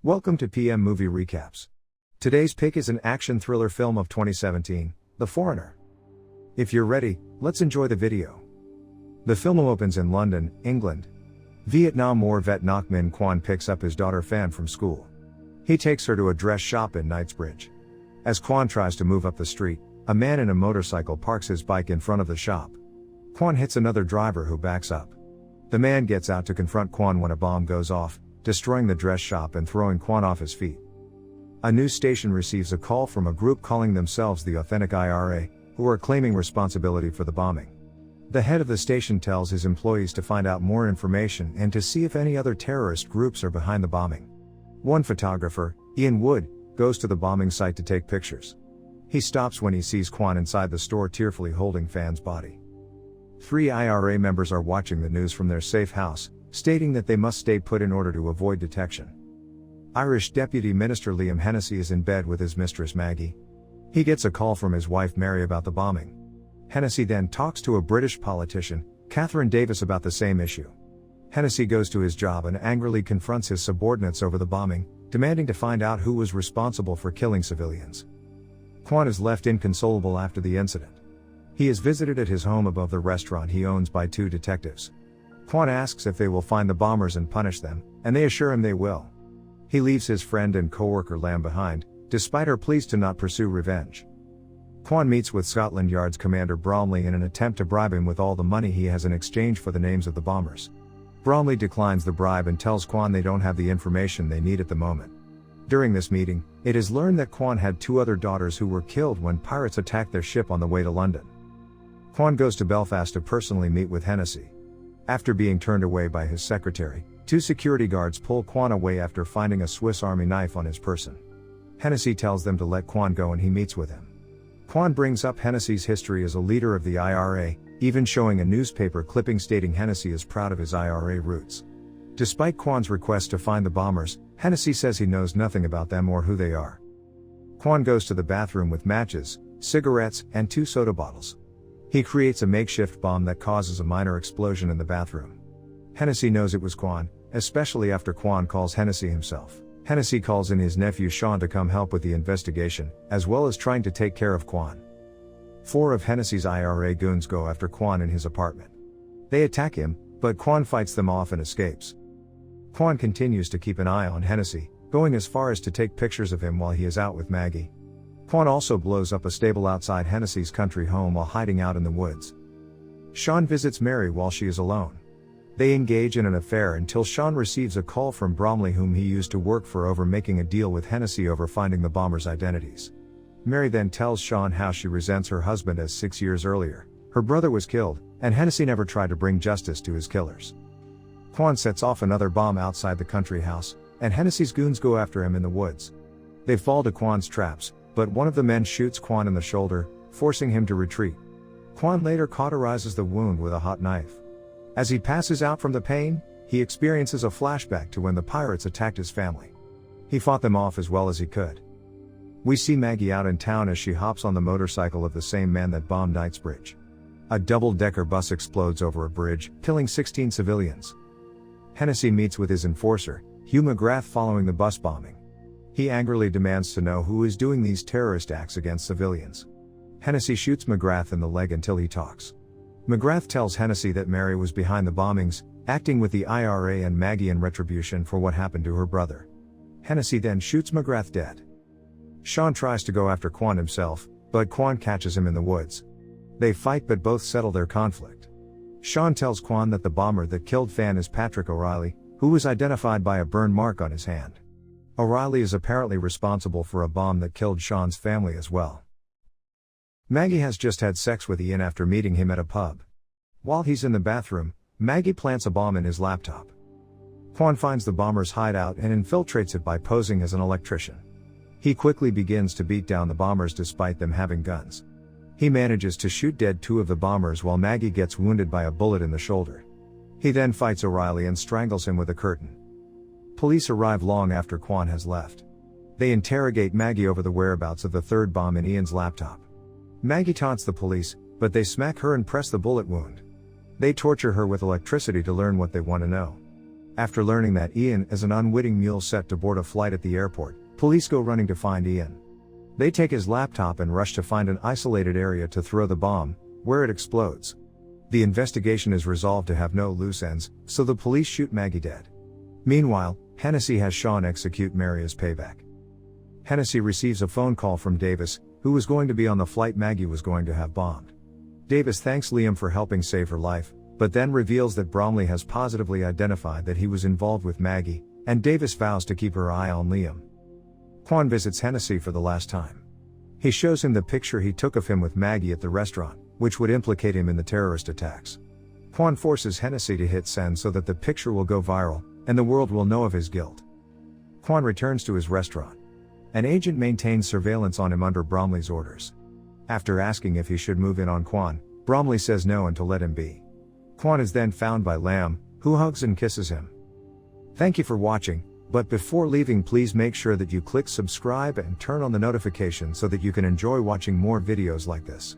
Welcome to PM Movie Recaps. Today's pick is an action thriller film of 2017, The Foreigner. If you're ready, let's enjoy the video. The film opens in London, England. Vietnam War vet Ngoc Minh Quan picks up his daughter Phan from school. He takes her to a dress shop in Knightsbridge. As Quan tries to move up the street, a man in a motorcycle parks his bike in front of the shop. Quan hits another driver who backs up. The man gets out to confront Quan when a bomb goes off, destroying the dress shop and throwing Quan off his feet. A news station receives a call from a group calling themselves the Authentic IRA, who are claiming responsibility for the bombing. The head of the station tells his employees to find out more information and to see if any other terrorist groups are behind the bombing. One photographer, Ian Wood, goes to the bombing site to take pictures. He stops when he sees Quan inside the store tearfully holding Phan's body. 3 IRA members are watching the news from their safe house, stating that they must stay put in order to avoid detection. Irish Deputy Minister Liam Hennessy is in bed with his mistress Maggie. He gets a call from his wife Mary about the bombing. Hennessy then talks to a British politician, Catherine Davis, about the same issue. Hennessy goes to his job and angrily confronts his subordinates over the bombing, demanding to find out who was responsible for killing civilians. Quan is left inconsolable after the incident. He is visited at his home above the restaurant he owns by 2 detectives. Quan asks if they will find the bombers and punish them, and they assure him they will. He leaves his friend and co-worker Lam behind, despite her pleas to not pursue revenge. Quan meets with Scotland Yard's Commander Bromley in an attempt to bribe him with all the money he has in exchange for the names of the bombers. Bromley declines the bribe and tells Quan they don't have the information they need at the moment. During this meeting, it is learned that Quan had 2 other daughters who were killed when pirates attacked their ship on the way to London. Quan goes to Belfast to personally meet with Hennessy. After being turned away by his secretary, 2 security guards pull Quan away after finding a Swiss Army knife on his person. Hennessy tells them to let Quan go and he meets with him. Quan brings up Hennessy's history as a leader of the IRA, even showing a newspaper clipping stating Hennessy is proud of his IRA roots. Despite Quan's request to find the bombers, Hennessy says he knows nothing about them or who they are. Quan goes to the bathroom with matches, cigarettes, and 2 soda bottles. He creates a makeshift bomb that causes a minor explosion in the bathroom. Hennessy knows it was Quan, especially after Quan calls Hennessy himself. Hennessy calls in his nephew Sean to come help with the investigation, as well as trying to take care of Quan. 4 of Hennessy's IRA goons go after Quan in his apartment. They attack him, but Quan fights them off and escapes. Quan continues to keep an eye on Hennessy, going as far as to take pictures of him while he is out with Maggie. Quan also blows up a stable outside Hennessy's country home while hiding out in the woods. Sean visits Mary while she is alone. They engage in an affair until Sean receives a call from Bromley, whom he used to work for, over making a deal with Hennessy over finding the bombers' identities. Mary then tells Sean how she resents her husband, as 6 years earlier, her brother was killed, and Hennessy never tried to bring justice to his killers. Quan sets off another bomb outside the country house, and Hennessy's goons go after him in the woods. They fall to Quan's traps, but one of the men shoots Quan in the shoulder, forcing him to retreat. Quan later cauterizes the wound with a hot knife. As he passes out from the pain, he experiences a flashback to when the pirates attacked his family. He fought them off as well as he could. We see Maggie out in town as she hops on the motorcycle of the same man that bombed Knightsbridge. A double-decker bus explodes over a bridge, killing 16 civilians. Hennessy meets with his enforcer, Hugh McGrath, following the bus bombing. He angrily demands to know who is doing these terrorist acts against civilians. Hennessy shoots McGrath in the leg until he talks. McGrath tells Hennessy that Mary was behind the bombings, acting with the IRA and Maggie in retribution for what happened to her brother. Hennessy then shoots McGrath dead. Sean tries to go after Quan himself, but Quan catches him in the woods. They fight but both settle their conflict. Sean tells Quan that the bomber that killed Phan is Patrick O'Reilly, who was identified by a burn mark on his hand. O'Reilly is apparently responsible for a bomb that killed Sean's family as well. Maggie has just had sex with Ian after meeting him at a pub. While he's in the bathroom, Maggie plants a bomb in his laptop. Quan finds the bomber's hideout and infiltrates it by posing as an electrician. He quickly begins to beat down the bombers despite them having guns. He manages to shoot dead 2 of the bombers while Maggie gets wounded by a bullet in the shoulder. He then fights O'Reilly and strangles him with a curtain. Police arrive long after Quan has left. They interrogate Maggie over the whereabouts of the 3rd bomb in Ian's laptop. Maggie taunts the police, but they smack her and press the bullet wound. They torture her with electricity to learn what they want to know. After learning that Ian is an unwitting mule set to board a flight at the airport, police go running to find Ian. They take his laptop and rush to find an isolated area to throw the bomb, where it explodes. The investigation is resolved to have no loose ends, so the police shoot Maggie dead. Meanwhile, Hennessy has Sean execute Mary as payback. Hennessy receives a phone call from Davis, who was going to be on the flight Maggie was going to have bombed. Davis thanks Liam for helping save her life, but then reveals that Bromley has positively identified that he was involved with Maggie, and Davis vows to keep her eye on Liam. Quan visits Hennessy for the last time. He shows him the picture he took of him with Maggie at the restaurant, which would implicate him in the terrorist attacks. Quan forces Hennessy to hit send so that the picture will go viral, and the world will know of his guilt. Quan returns to his restaurant. An agent maintains surveillance on him under Bromley's orders. After asking if he should move in on Quan, Bromley says no and to let him be. Quan is then found by Lam, who hugs and kisses him. Thank you for watching, but before leaving please make sure that you click subscribe and turn on the notification so that you can enjoy watching more videos like this.